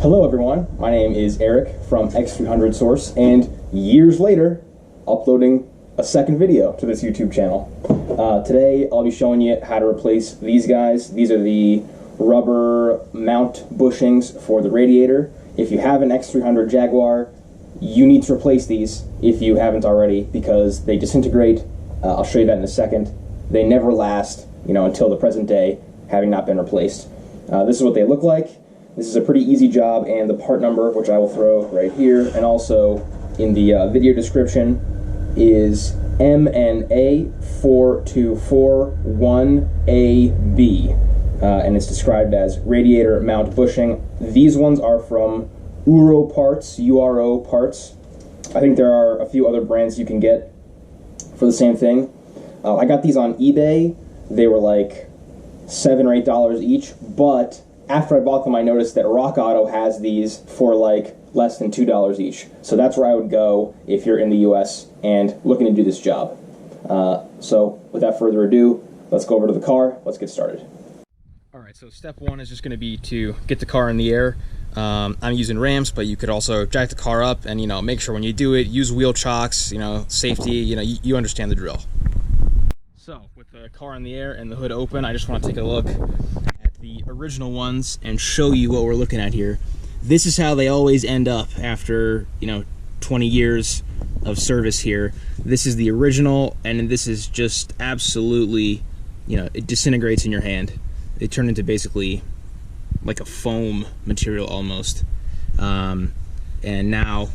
Hello everyone, my name is Eric from X300 Source, and years later, uploading a second video to this YouTube channel. Today I'll be showing you how to replace these guys. These are the rubber mount bushings for the radiator. If you have an X300 Jaguar, you need to replace these if you haven't already, because they disintegrate. I'll show you that in a second. They never last, until the present day, having not been replaced. This is what they look like. This is a pretty easy job, and the part number, which I will throw right here, and also in the video description, is MNA4241AB, and it's described as radiator mount bushing. These ones are from URO parts, URO parts. I think there are a few other brands you can get for the same thing. I got these on eBay. They were like $7 or $8 each, but after I bought them, I noticed that Rock Auto has these for like less than $2 each. So that's where I would go if you're in the US and looking to do this job. So without further ado, let's go over to the car. Let's get started. All right, so step one is just going to be to get the car in the air. I'm using ramps, but you could also jack the car up and, make sure when you do it, use wheel chocks, safety, you understand the drill. So with the car in the air and the hood open, I just want to take a look at the original ones and show you what we're looking at here. This is how they always end up after 20 years of service here. This is the original, and this is just absolutely, it disintegrates in your hand. They turn into basically like a foam material almost, and now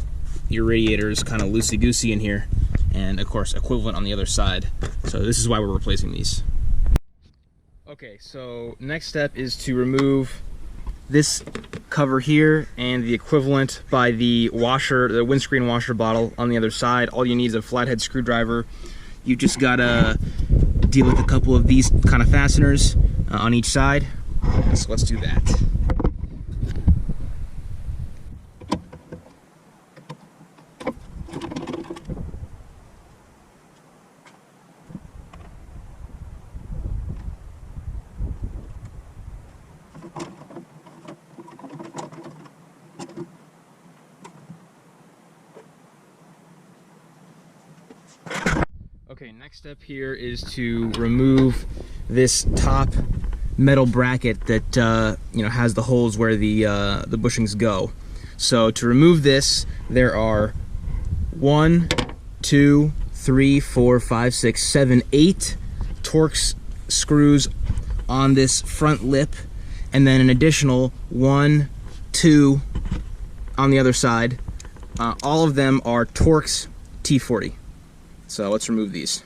your radiator is kind of loosey-goosey in here, and of course equivalent on the other side. So this is why we're replacing these. Okay, so next step is to remove this cover here and the equivalent by the washer, the windscreen washer bottle on the other side. All you need is a flathead screwdriver. You just gotta deal with a couple of these kind of fasteners on each side. So let's do that. Okay, next step here is to remove this top metal bracket that has the holes where the bushings go. So to remove this, there are 1, 2, 3, 4, 5, 6, 7, 8 Torx screws on this front lip, and then an additional 1, 2 on the other side. All of them are Torx T40. So let's remove these.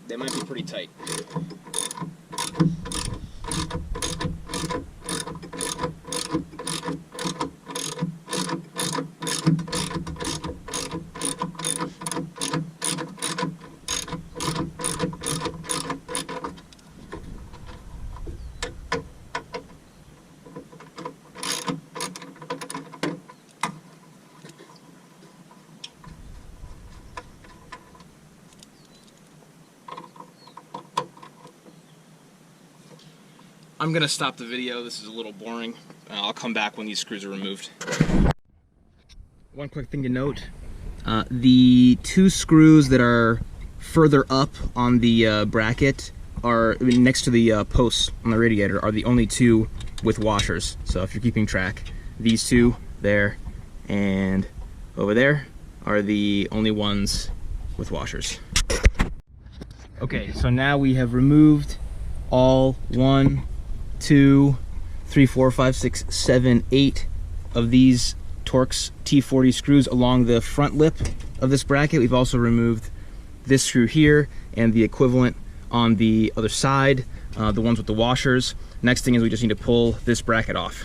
They might be pretty tight. I'm gonna stop the video. This is a little boring. I'll come back when these screws are removed. One quick thing to note, the 2 screws that are further up on the bracket are next to the posts on the radiator are the only 2 with washers. So if you're keeping track, these 2 there and over there are the only ones with washers. Okay, so now we have removed all 1, 2, 3, 4, 5, 6, 7, 8 of these Torx T40 screws along the front lip of this bracket. We've also removed this screw here and the equivalent on the other side, the ones with the washers. Next thing is we just need to pull this bracket off.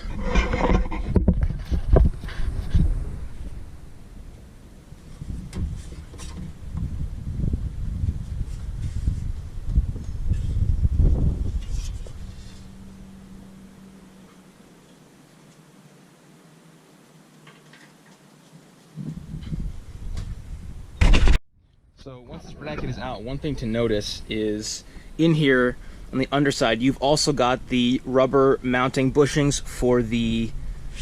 So once this bracket is out, one thing to notice is in here on the underside, you've also got the rubber mounting bushings for the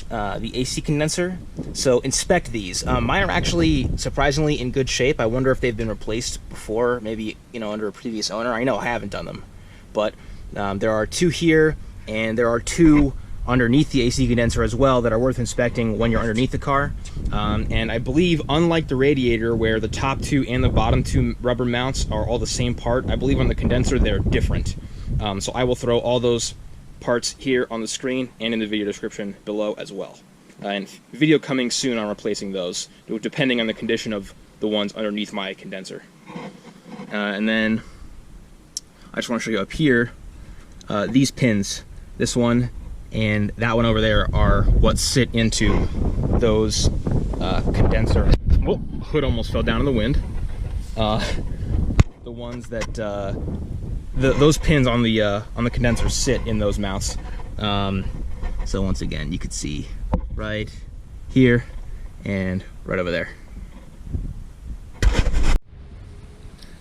AC condenser. So inspect these. Mine are actually surprisingly in good shape. I wonder if they've been replaced before, maybe, you know, under a previous owner. I know I haven't done them, but there are two here, and there are two underneath the AC condenser as well that are worth inspecting when you're underneath the car. And I believe, unlike the Radiator where the top two and the bottom two rubber mounts are all the same part, I believe on the condenser they're different. So I will throw all those parts here on the screen and in the video description below as well. And video coming soon on replacing those, depending on the condition of the ones underneath my condenser. And then I just want to show you up here, these pins, this one and that one over there, are what sit into those condenser. Oh, hood almost fell down in the wind. The ones that those pins on the condenser sit in those mounts. So once again, you could see right here and right over there.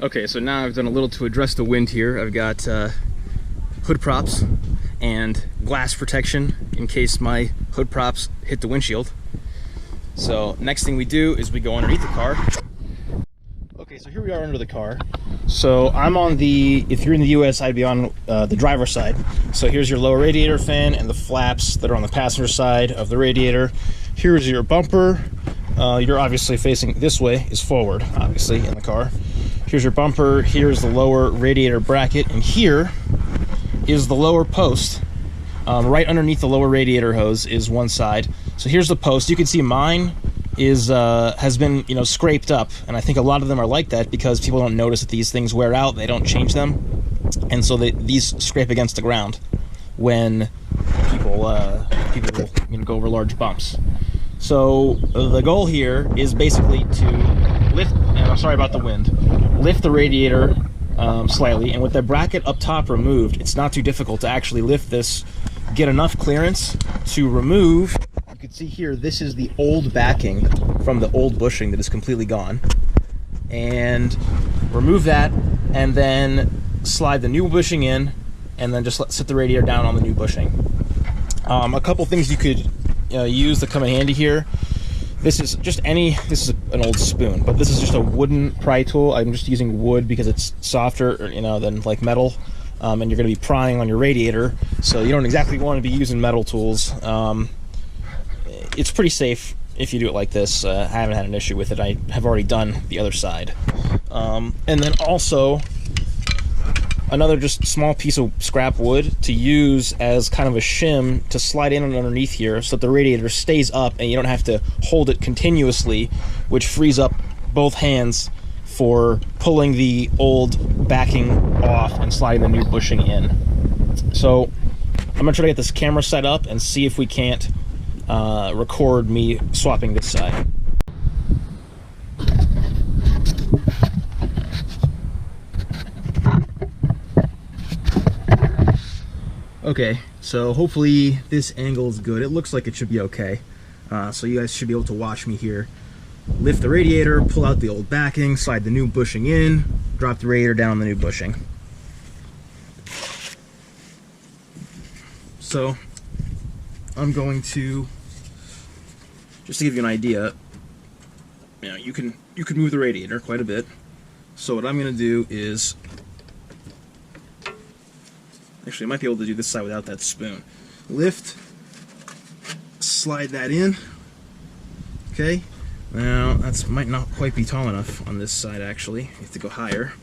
Okay, so now I've done a little to address the wind here. I've got hood props and glass protection in case my hood props hit the windshield. So next thing we do is we go underneath the car. Okay, so here we are under the car. So I'm on the, if you're in the US, I'd be on the driver's side. So here's your lower radiator fan and the flaps that are on the passenger side of the Radiator. Here's your bumper. You're obviously facing this way, is forward, obviously, in the car. Here's your bumper, here's the lower radiator bracket, and here is the lower post. Right underneath the lower radiator hose is one side. So here's the post. You can see mine is has been, you know, scraped up, and I think a lot of them are like that because people don't notice that these things wear out. They don't change them, and so these scrape against the ground when people you know, go over large bumps. So the goal here is basically to lift, and I'm sorry about the wind, lift the Radiator slightly, and with the bracket up top removed, it's not too difficult to actually lift this, get enough clearance to remove. You can see here, this is the old backing from the old bushing that is completely gone, and remove that, and then slide the new bushing in, and then just sit the Radiator down on the new bushing. A couple things you could use that come in handy here. This is this is an old spoon, but this is just a wooden pry tool. I'm just using wood because it's softer, you know, than like metal, and you're going to be prying on your Radiator, so you don't exactly want to be using metal tools. It's pretty safe if you do it like this. I haven't had an issue with it. I have already done the other side. And then also another just small piece of scrap wood to use as kind of a shim to slide in and underneath here so that the Radiator stays up and you don't have to hold it continuously, which frees up both hands for pulling the old backing off and sliding the new bushing in. So I'm gonna try to get this camera set up and see if we can't record me swapping this side. Okay, so hopefully this angle is good. It looks like it should be okay. So you guys should be able to watch me here. Lift the Radiator, pull out the old backing, slide the new bushing in, drop the Radiator down on the new bushing. So I'm going to, just to give you an idea, you know, you can move the Radiator quite a bit. So what I'm going to do is, actually I might be able to do this side without that spoon. Lift, slide that in. Okay, now that might not quite be tall enough on this side actually. You have to go higher.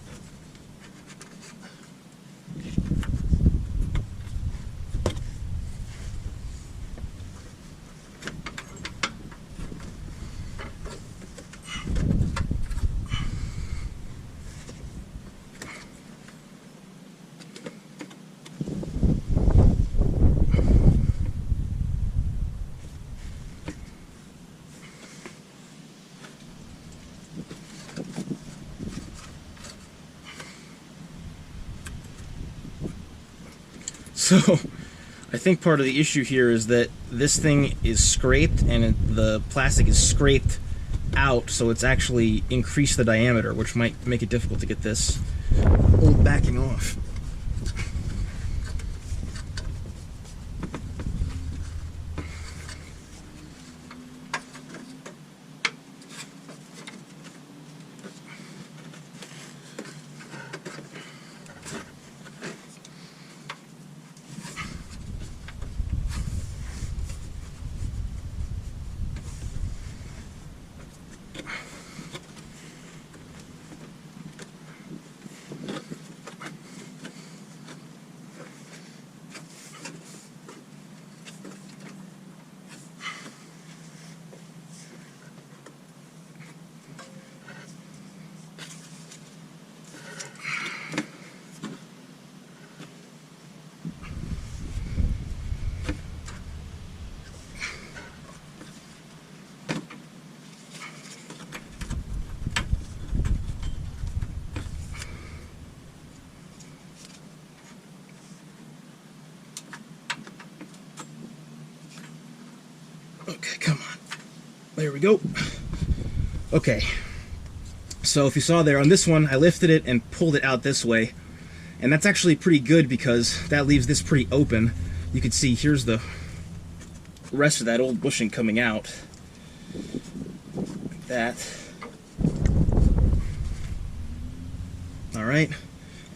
So, I think part of the issue here is that this thing is scraped and the plastic is scraped out, so it's actually increased the diameter, which might make it difficult to get this old backing off. Okay, come on. There we go. Okay. So if you saw there, on this one, I lifted it and pulled it out this way. And that's actually pretty good because that leaves this pretty open. You can see here's the rest of that old bushing coming out. Like that. Alright.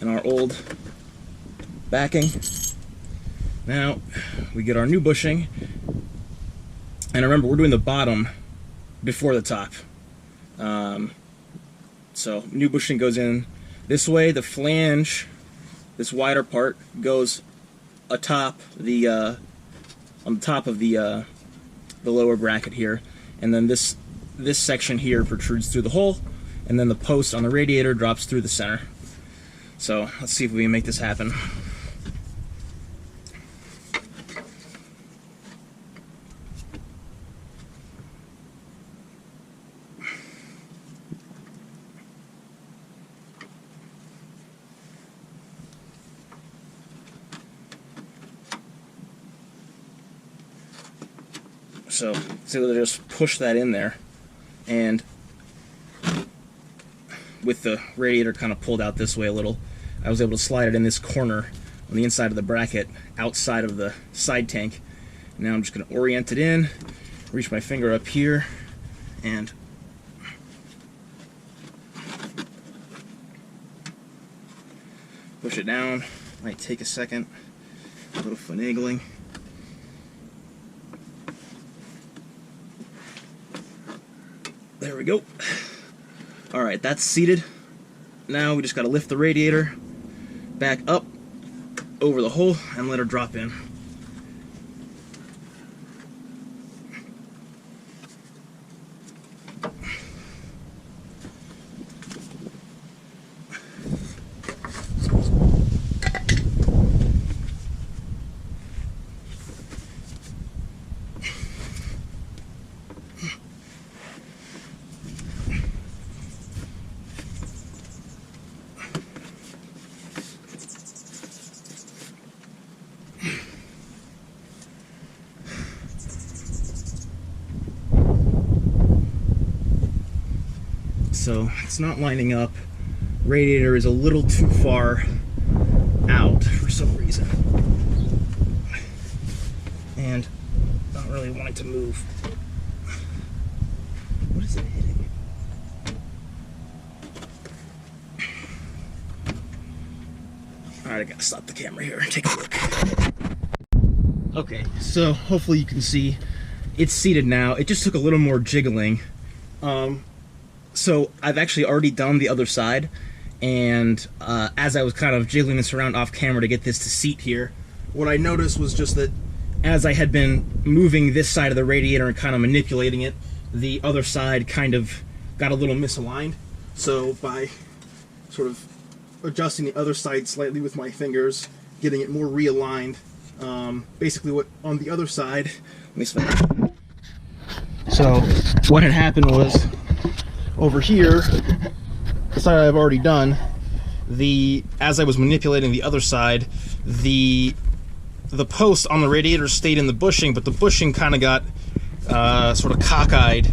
And our old backing. Now, we get our new bushing. And remember, we're doing the bottom before the top. So new bushing goes in this way. The flange, this wider part, goes atop the on the top of the lower bracket here, and then this section here protrudes through the hole, and then the post on the radiator drops through the center. So let's see if we can make this happen. So to just push that in there, and with the radiator kind of pulled out this way a little, I was able to slide it in this corner on the inside of the bracket outside of the side tank. Now I'm just going to orient it in, reach my finger up here, and push it down. Might take a second, a little finagling. There we go. Alright, that's seated. Now we just got to lift the radiator back up over the hole and let her drop in. So it's not lining up. Radiator is a little too far out for some reason, and not really wanting to move. What is it hitting? Alright, I gotta stop the camera here and take a look. Okay, so hopefully you can see it's seated now. It just took a little more jiggling. So I've actually already done the other side, and as I was kind of jiggling this around off camera to get this to seat here, what I noticed was just that as I had been moving this side of the radiator and kind of manipulating it, the other side kind of got a little misaligned. So by sort of adjusting the other side slightly with my fingers, getting it more realigned, basically what on the other side, let me spin. So what had happened was, over here, the side I've already done, as I was manipulating the other side, the post on the radiator stayed in the bushing, but the bushing kind of got sort of cockeyed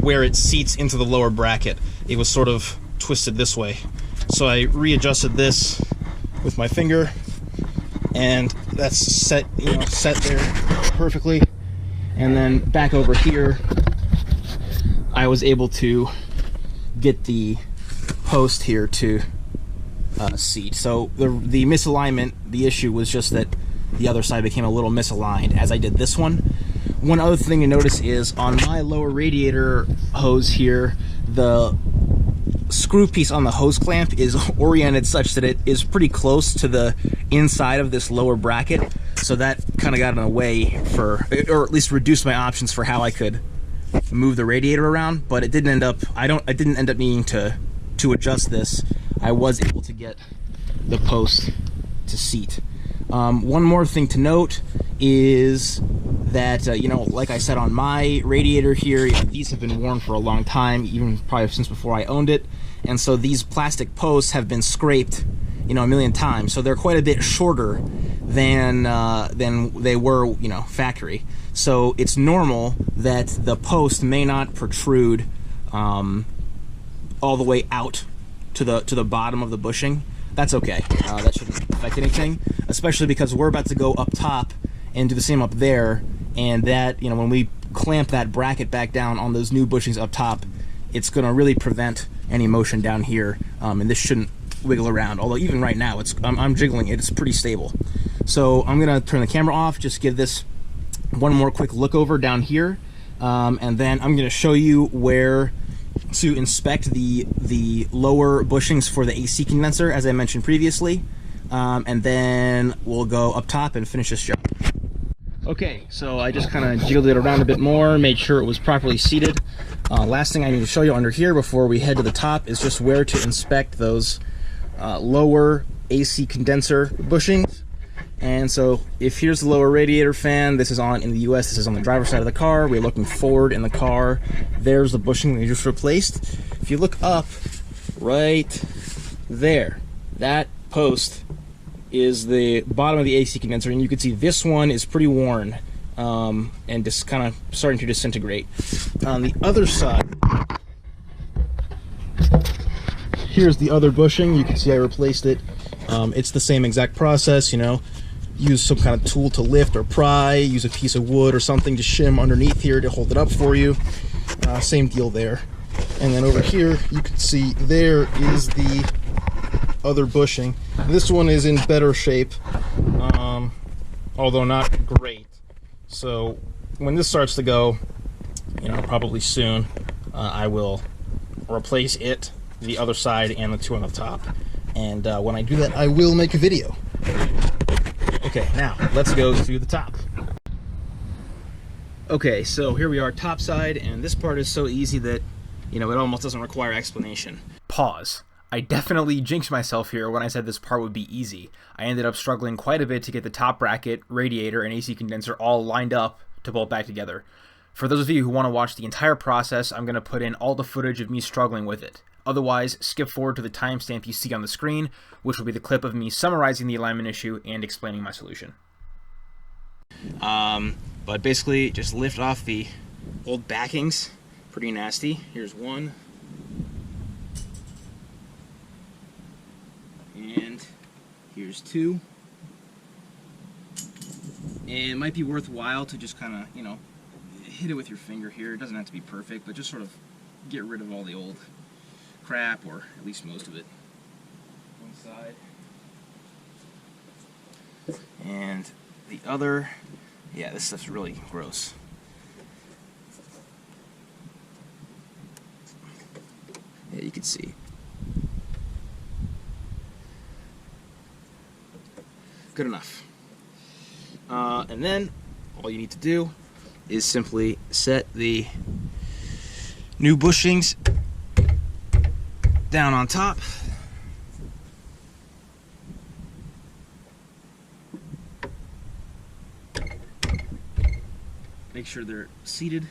where it seats into the lower bracket. It was sort of twisted this way. So I readjusted this with my finger, and that's set, set there perfectly. And then back over here, I was able to get the post here to seat. So the misalignment, the issue was just that the other side became a little misaligned as I did this one. One other thing to notice is on my lower radiator hose here, the screw piece on the hose clamp is oriented such that it is pretty close to the inside of this lower bracket. So that kind of got in the way for, or at least reduced my options for how I could move the radiator around. But it didn't end up, I didn't end up needing to adjust this. I was able to get the post to seat. One more thing to note is that, like I said on my radiator here, these have been worn for a long time, even probably since before I owned it. And so these plastic posts have been scraped, a million times. So they're quite a bit shorter than they were, factory. So it's normal that the post may not protrude all the way out to the bottom of the bushing. That's okay. That shouldn't affect anything, especially because we're about to go up top and do the same up there. And that, when we clamp that bracket back down on those new bushings up top, it's going to really prevent any motion down here. And this shouldn't wiggle around. Although even right now, I'm jiggling it. It's pretty stable. So I'm going to turn the camera off, just give this one more quick look over down here. And then I'm going to show you where to inspect the lower bushings for the AC condenser, as I mentioned previously, and then we'll go up top and finish this job. Okay, so I just kind of jiggled it around a bit more, made sure it was properly seated. Last thing I need to show you under here before we head to the top is just where to inspect those lower AC condenser bushings. And so if here's the lower radiator fan, this is on in the US, this is on the driver's side of the car. We're looking forward in the car. There's the bushing we just replaced. If you look up right there, that post is the bottom of the AC condenser, and you can see this one is pretty worn and just kind of starting to disintegrate. On the other side, here's the other bushing. You can see I replaced it. It's the same exact process, use some kind of tool to lift or pry, use a piece of wood or something to shim underneath here to hold it up for you. Same deal there. And then over here, you can see there is the other bushing. This one is in better shape, although not great. So when this starts to go, probably soon, I will replace it, the other side, and the two on the top. And when I do that, I will make a video. Okay, now let's go to the top. Okay, so here we are top side, and this part is so easy that, it almost doesn't require explanation. Pause. I definitely jinxed myself here when I said this part would be easy. I ended up struggling quite a bit to get the top bracket, radiator, and AC condenser all lined up to bolt back together. For those of you who want to watch the entire process, I'm going to put in all the footage of me struggling with it. Otherwise, skip forward to the timestamp you see on the screen, which will be the clip of me summarizing the alignment issue and explaining my solution. But basically, just lift off the old backings. Pretty nasty. Here's one. And here's two. And it might be worthwhile to just kind of, hit it with your finger here. It doesn't have to be perfect, but just sort of get rid of all the old crap, or at least most of it. One side. And the other, yeah, this stuff's really gross. Yeah, you can see. Good enough. And then all you need to do is simply set the new bushings down on top. Make sure they're seated.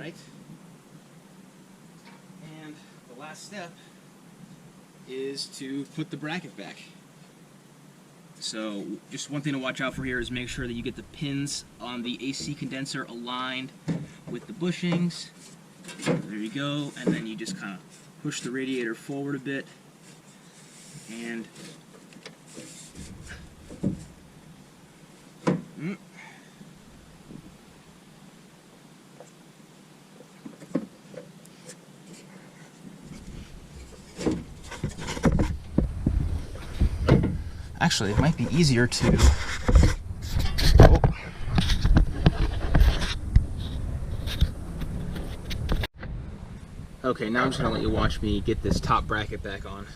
right. And the last step is to put the bracket back. So just one thing to watch out for here is make sure that you get the pins on the AC condenser aligned with the bushings. There you go, and then you just kind of push the radiator forward a bit and actually, it might be easier to... Oh. Okay, now I'm just going to let you watch me get this top bracket back on.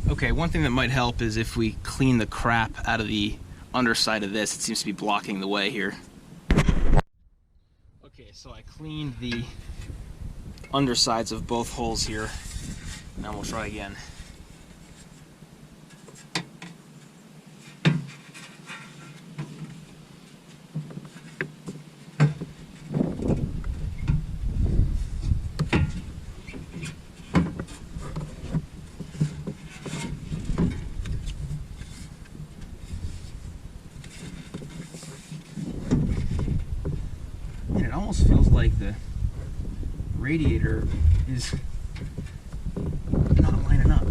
Okay, one thing that might help is if we clean the crap out of the underside of this. It seems to be blocking the way here. Okay, so I cleaned the undersides of both holes here. Now we'll try again. It almost feels like the radiator is not lining up.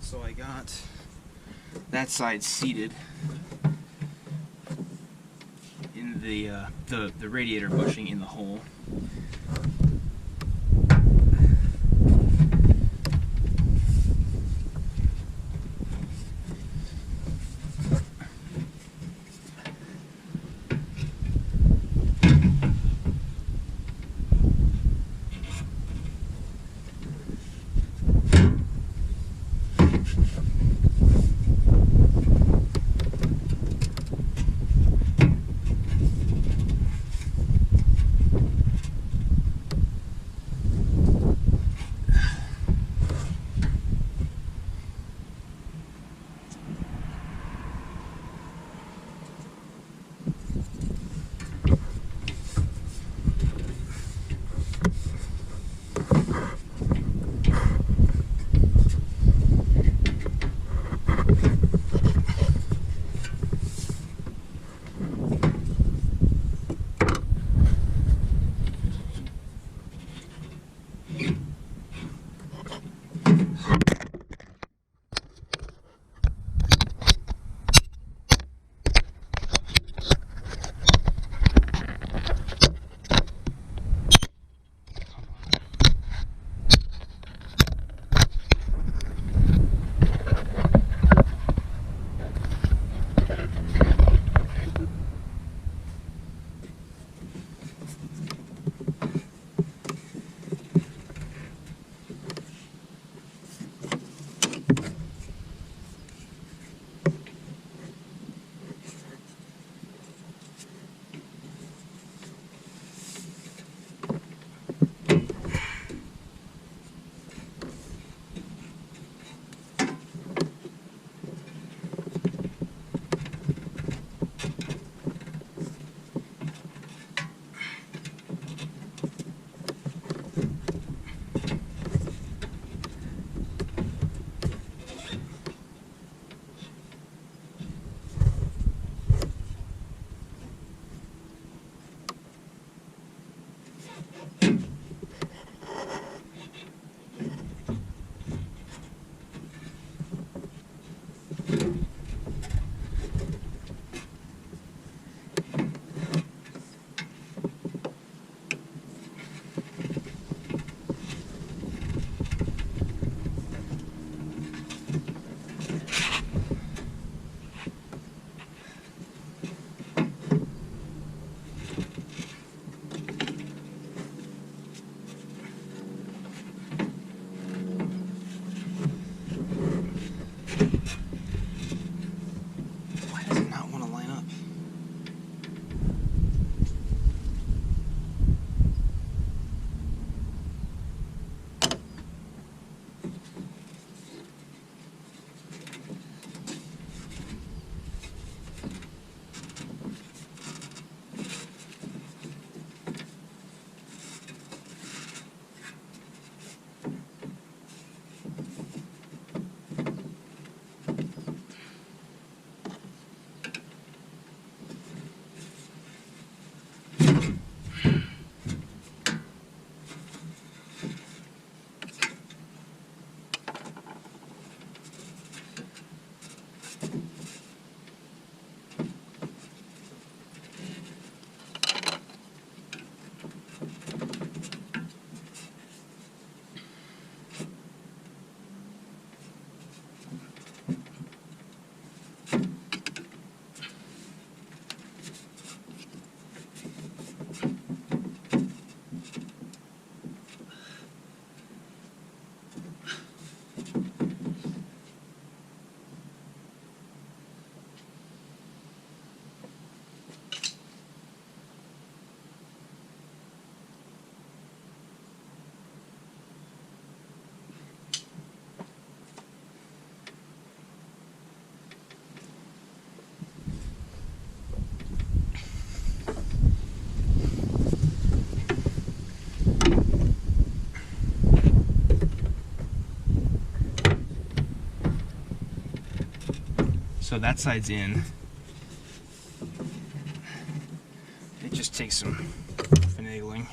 So I got that side seated in the radiator bushing in the hole. So that side's in. It just takes some finagling.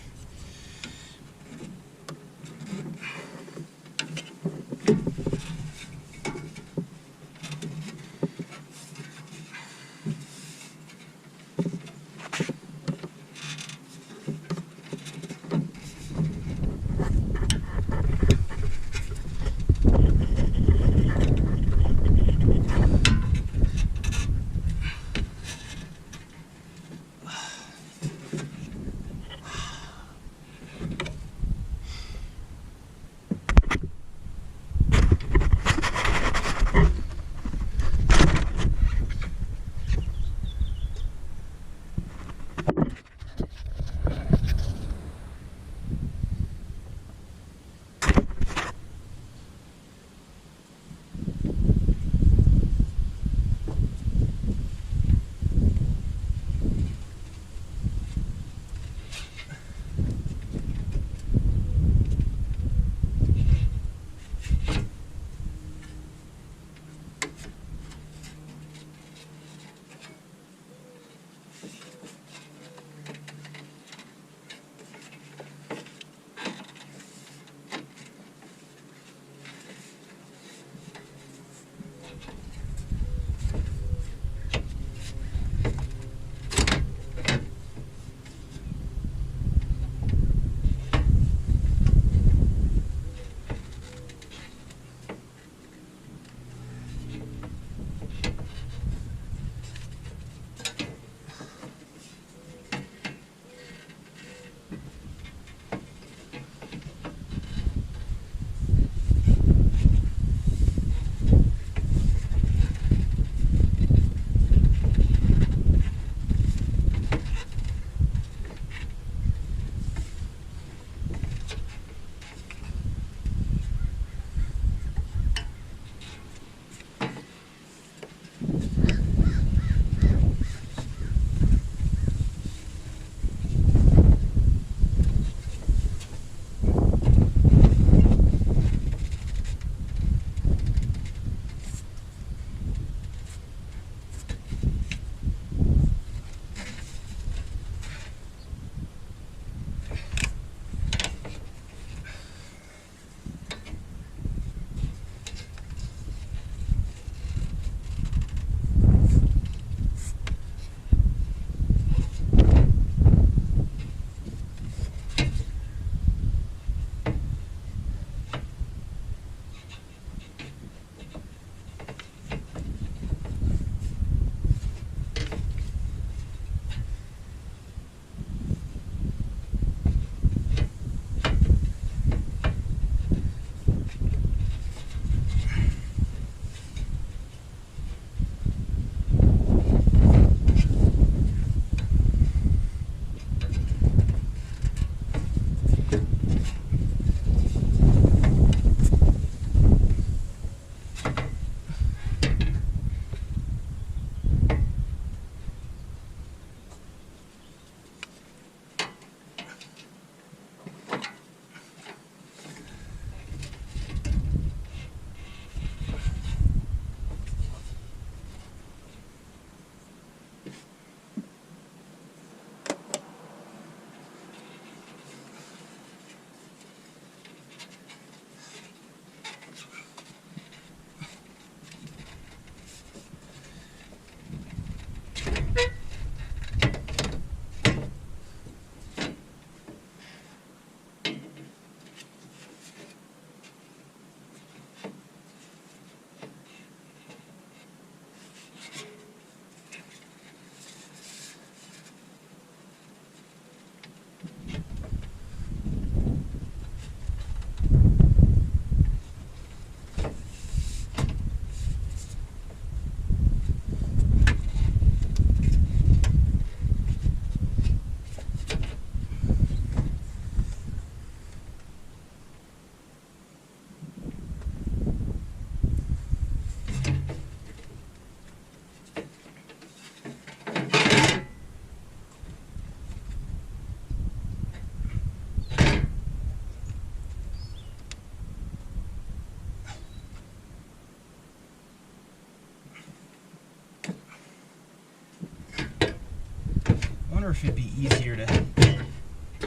wonder if it'd be easier to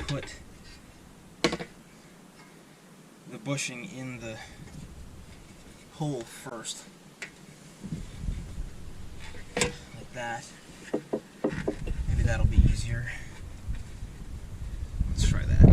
put the bushing in the hole first. Like that. Maybe that'll be easier. Let's try that.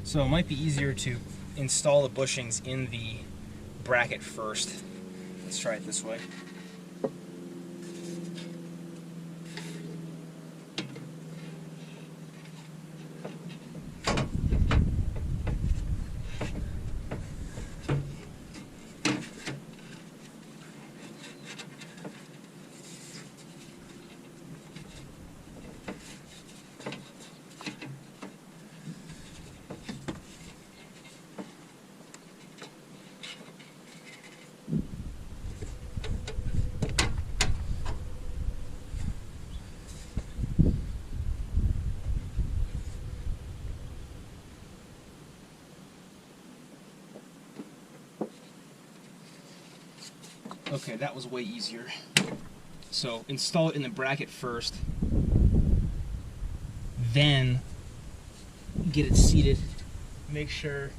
So it might be easier to install the bushings in the bracket first. Let's try it this way. Okay, that was way easier. So install it in the bracket first, then get it seated. Make sure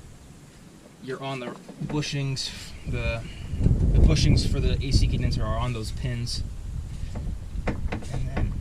you're on the bushings. The bushings for the AC condenser are on those pins. And then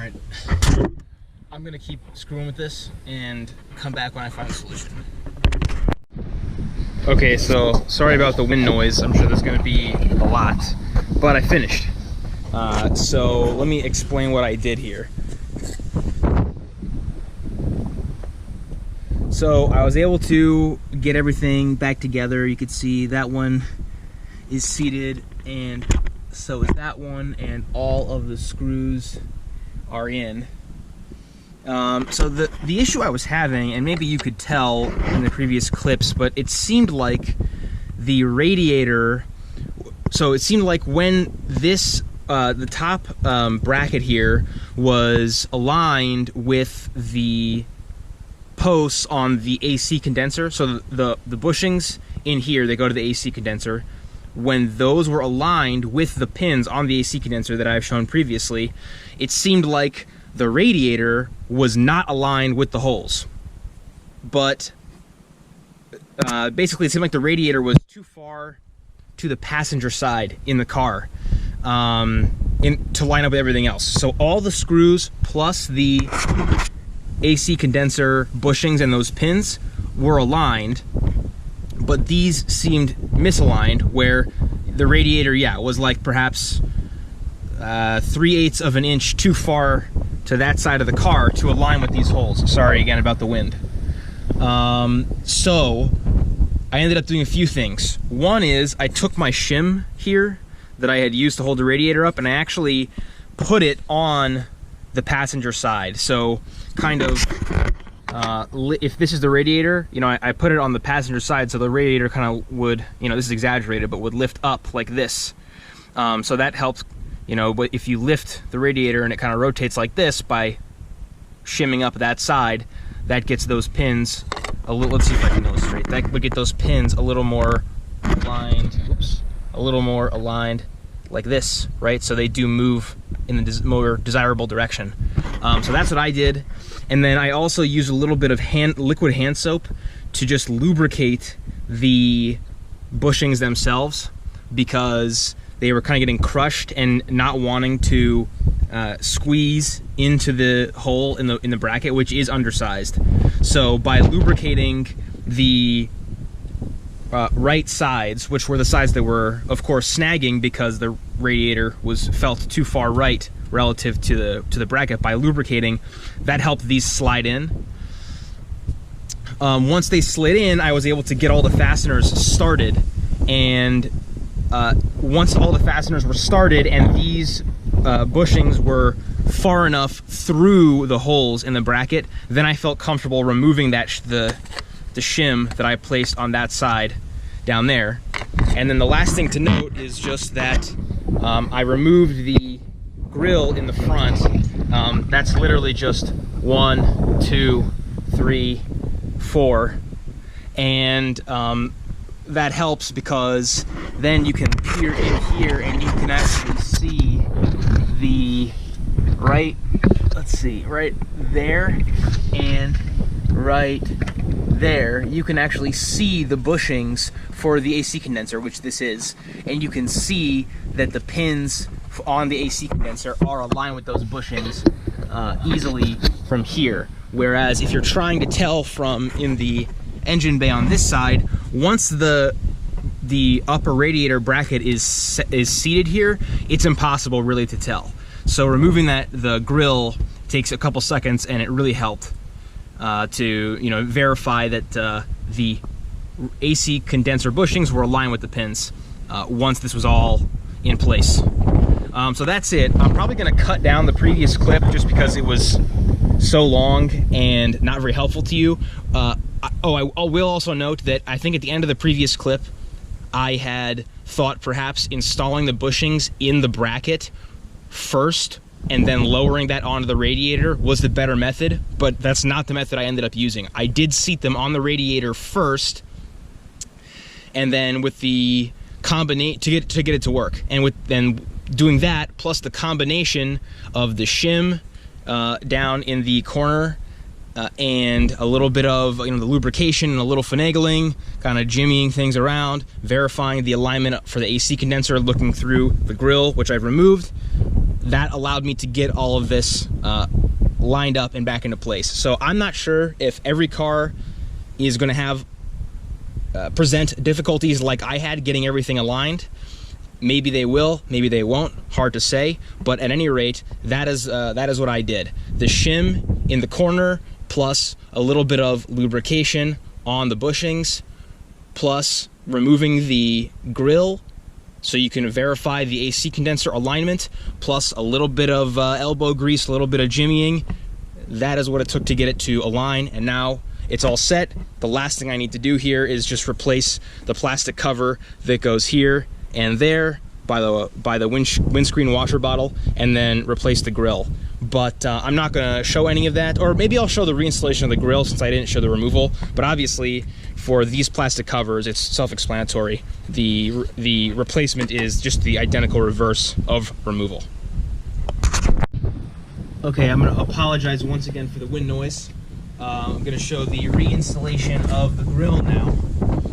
right. I'm gonna keep screwing with this and come back when I find a solution. Okay, so sorry about the wind noise. I'm sure there's gonna be a lot, but I finished. So let me explain what I did here. So I was able to get everything back together. You could see that one is seated, and so is that one, and all of the screws are in. So the issue I was having, and maybe you could tell in the previous clips, but it seemed like the radiator, so it seemed like when this, the top bracket here was aligned with the posts on the AC condenser, so the bushings in here, they go to the AC condenser. When those were aligned with the pins on the AC condenser that I've shown previously, it seemed like the radiator was not aligned with the holes. But basically it seemed like the radiator was too far to the passenger side in the car to line up with everything else. So all the screws plus the AC condenser bushings and those pins were aligned, but these seemed misaligned, where the radiator, yeah, was like perhaps 3/8 of an inch too far to that side of the car to align with these holes. Sorry again about the wind. So I ended up doing a few things. One is I took my shim here that I had used to hold the radiator up, and I actually put it on the passenger side. So kind of, if this is the radiator, you know, I put it on the passenger side, so the radiator kind of would, you know, this is exaggerated, but would lift up like this. So that helps, you know, but if you lift the radiator and it kind of rotates like this by shimming up that side, that gets those pins a little, let's see if I can illustrate, that would get those pins a little more aligned, oops, a little more aligned like this, right? So they do move in the more desirable direction. So that's what I did. And then I also used a little bit of liquid hand soap to just lubricate the bushings themselves, because they were kind of getting crushed and not wanting to squeeze into the hole in the bracket, which is undersized. So by lubricating the right sides, which were the sides that were, of course, snagging because the radiator was felt too far right relative to the bracket, by lubricating, that helped these slide in. Once they slid in, I was able to get all the fasteners started, and once all the fasteners were started and these bushings were far enough through the holes in the bracket, then I felt comfortable removing that the shim that I placed on that side down there. And then the last thing to note is just that I removed the grill in the front. That's literally just 1, 2, 3, 4, and that helps because then you can peer in here and you can actually see the right there and right there. You can actually see the bushings for the AC condenser, which this is, and you can see that the pins on the AC condenser are aligned with those bushings easily from here. Whereas if you're trying to tell from in the engine bay on this side, once the upper radiator bracket is seated here, it's impossible really to tell. So removing the grill takes a couple seconds, and it really helped to, you know, verify that the AC condenser bushings were aligned with the pins once this was all in place. So that's it. I'm probably going to cut down the previous clip just because it was so long and not very helpful to you. I will also note that I think at the end of the previous clip, I had thought perhaps installing the bushings in the bracket first and then lowering that onto the radiator was the better method, but that's not the method I ended up using. I did seat them on the radiator first, and then with the combination to get it to work, and with then doing that plus the combination of the shim down in the corner and a little bit of, you know, the lubrication and a little finagling, kind of jimmying things around, verifying the alignment for the AC condenser, looking through the grill, which I've removed. that allowed me to get all of this lined up and back into place. So I'm not sure if every car is going to have present difficulties like I had getting everything aligned. Maybe they will, maybe they won't, hard to say, but at any rate, that is what I did. The shim in the corner, plus a little bit of lubrication on the bushings, plus removing the grill so you can verify the AC condenser alignment, plus a little bit of elbow grease, a little bit of jimmying. That is what it took to get it to align, and now it's all set. The last thing I need to do here is just replace the plastic cover that goes here and there by the windscreen washer bottle, and then replace the grill. But I'm not going to show any of that, or maybe I'll show the reinstallation of the grill since I didn't show the removal. But obviously, for these plastic covers, it's self-explanatory. The replacement is just the identical reverse of removal. Okay, I'm going to apologize once again for the wind noise. I'm going to show the reinstallation of the grill now.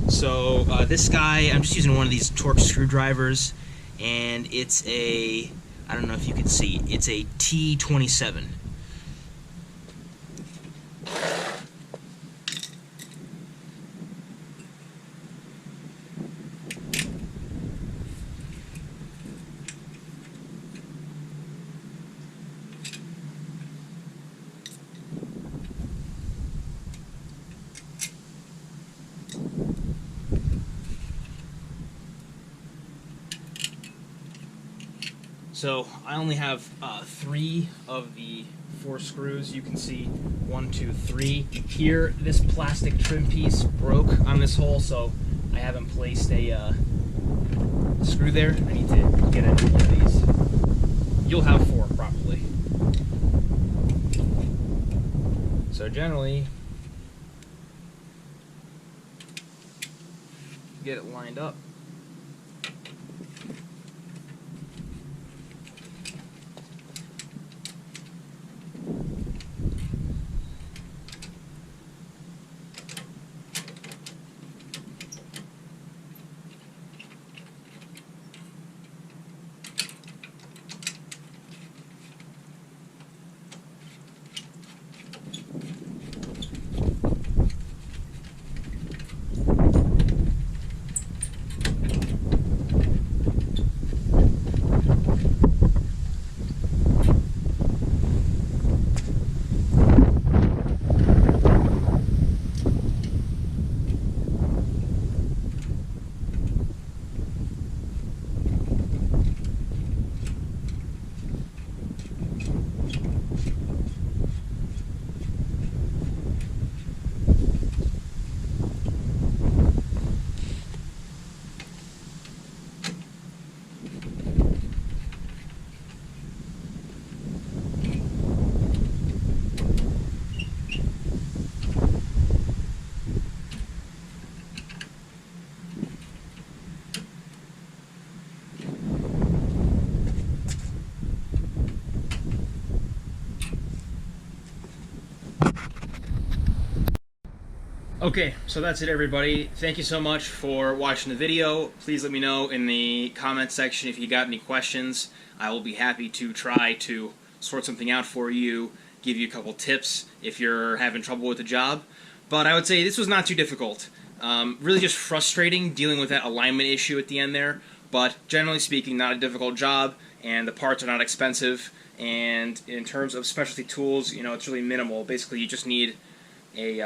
So this guy, I'm just using one of these Torx screwdrivers, and it's a, I don't know if you can see, it's a T27. So I only have 3 of the 4 screws. You can see 1, 2, 3. Here, this plastic trim piece broke on this hole, so I haven't placed a screw there. I need to get a new one of these. You'll have 4 probably. So generally, get it lined up. Okay, so that's it everybody. Thank you so much for watching the video. Please let me know in the comments section if you got any questions. I will be happy to try to sort something out for you, give you a couple tips if you're having trouble with the job. But I would say this was not too difficult. Really just frustrating dealing with that alignment issue at the end there, but generally speaking, not a difficult job, and the parts are not expensive, and in terms of specialty tools, you know, it's really minimal. Basically, you just need a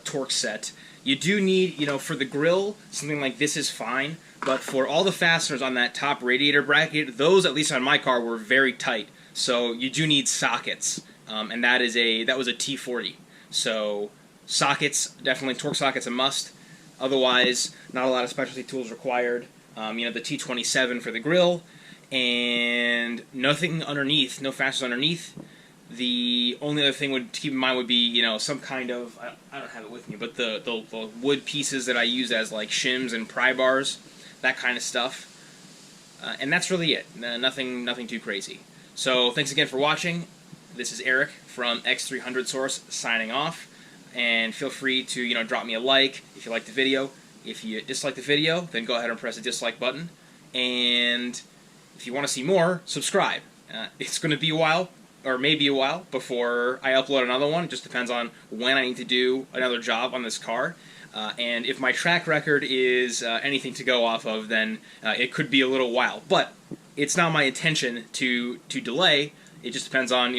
Torx set. You do need, you know, for the grill, something like this is fine, but for all the fasteners on that top radiator bracket, those, at least on my car, were very tight. So you do need sockets, and that was a T40. So sockets, definitely Torx sockets a must. Otherwise, not a lot of specialty tools required. You know, the T27 for the grill, and nothing underneath, no fasteners underneath. The only other thing to keep in mind would be, you know, some kind of, I don't have it with me, but the wood pieces that I use as like shims and pry bars, that kind of stuff. And that's really it. Nothing too crazy. So thanks again for watching. This is Eric from X300 Source signing off. And feel free to, you know, drop me a like if you like the video. If you dislike the video, then go ahead and press the dislike button. And if you want to see more, subscribe. It's going to be a while, or maybe a while, before I upload another one. It just depends on when I need to do another job on this car. And if my track record is anything to go off of, then it could be a little while. But it's not my intention to delay. It just depends on,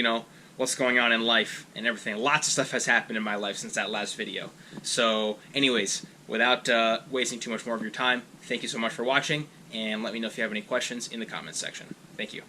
what's going on in life and everything. Lots of stuff has happened in my life since that last video. So anyways, without wasting too much more of your time, thank you so much for watching, and let me know if you have any questions in the comments section. Thank you.